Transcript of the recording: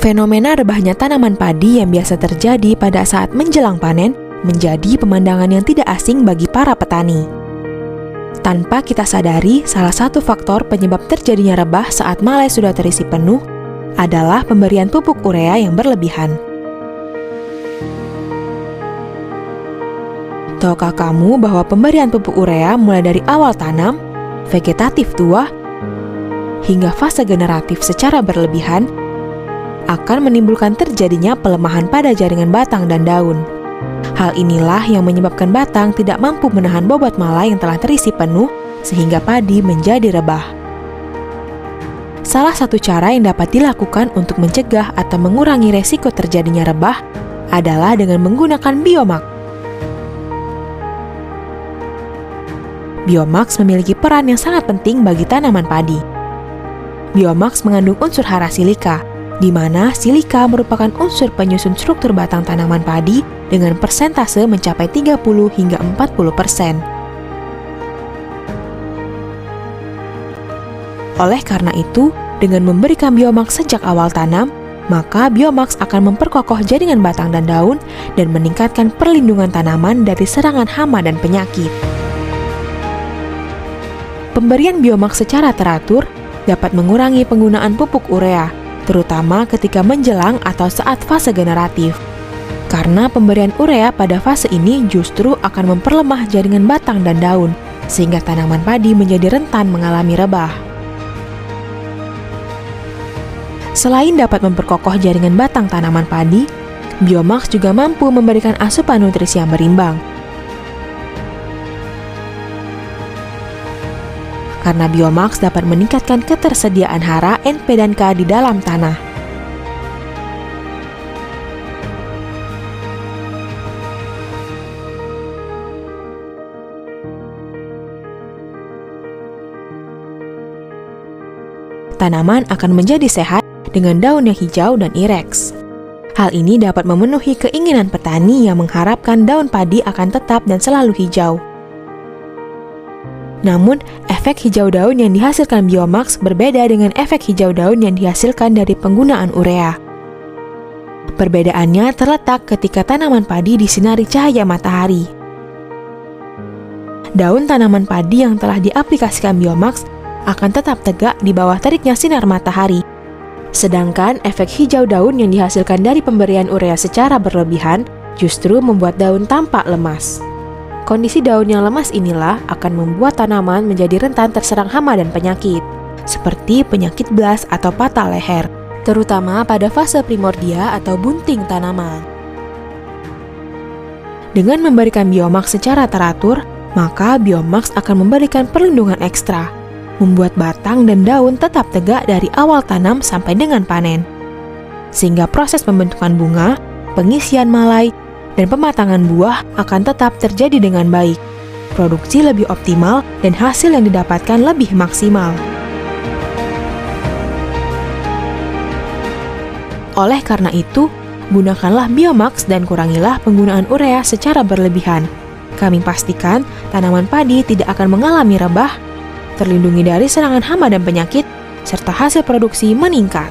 Fenomena rebahnya tanaman padi yang biasa terjadi pada saat menjelang panen menjadi pemandangan yang tidak asing bagi para petani. Tanpa kita sadari, salah satu faktor penyebab terjadinya rebah saat malai sudah terisi penuh adalah pemberian pupuk urea yang berlebihan. Tahukah kamu bahwa pemberian pupuk urea mulai dari awal tanam, vegetatif tua, hingga fase generatif secara berlebihan akan menimbulkan terjadinya pelemahan pada jaringan batang dan daun. Hal inilah yang menyebabkan batang tidak mampu menahan bobot malai yang telah terisi penuh sehingga padi menjadi rebah. Salah satu cara yang dapat dilakukan untuk mencegah atau mengurangi resiko terjadinya rebah adalah dengan menggunakan biomax. Biomax memiliki peran yang sangat penting bagi tanaman padi. Biomax mengandung unsur hara silika, di mana silika merupakan unsur penyusun struktur batang tanaman padi dengan persentase mencapai 30 hingga 40%. Oleh karena itu, dengan memberikan biomax sejak awal tanam, maka biomax akan memperkokoh jaringan batang dan daun dan meningkatkan perlindungan tanaman dari serangan hama dan penyakit. Pemberian biomax secara teratur dapat mengurangi penggunaan pupuk urea, terutama ketika menjelang atau saat fase generatif. Karena pemberian urea pada fase ini justru akan memperlemah jaringan batang dan daun, sehingga tanaman padi menjadi rentan mengalami rebah. Selain dapat memperkokoh jaringan batang tanaman padi, biomax juga mampu memberikan asupan nutrisi yang berimbang. Karena biomax dapat meningkatkan ketersediaan hara, NP dan K di dalam tanah. Tanaman akan menjadi sehat dengan daun yang hijau dan ireks. Hal ini dapat memenuhi keinginan petani yang mengharapkan daun padi akan tetap dan selalu hijau. Namun, efek hijau daun yang dihasilkan biomax berbeda dengan efek hijau daun yang dihasilkan dari penggunaan urea. Perbedaannya terletak ketika tanaman padi disinari cahaya matahari. Daun tanaman padi yang telah diaplikasikan biomax akan tetap tegak di bawah teriknya sinar matahari. Sedangkan efek hijau daun yang dihasilkan dari pemberian urea secara berlebihan justru membuat daun tampak lemas. Kondisi daun yang lemas inilah akan membuat tanaman menjadi rentan terserang hama dan penyakit, seperti penyakit blas atau patah leher, terutama pada fase primordia atau bunting tanaman. Dengan memberikan biomax secara teratur, maka biomax akan memberikan perlindungan ekstra, membuat batang dan daun tetap tegak dari awal tanam sampai dengan panen. Sehingga proses pembentukan bunga, pengisian malai, dan pematangan buah akan tetap terjadi dengan baik. Produksi lebih optimal dan hasil yang didapatkan lebih maksimal. Oleh karena itu, gunakanlah biomax dan kurangilah penggunaan urea secara berlebihan. Kami pastikan tanaman padi tidak akan mengalami rebah, terlindungi dari serangan hama dan penyakit, serta hasil produksi meningkat.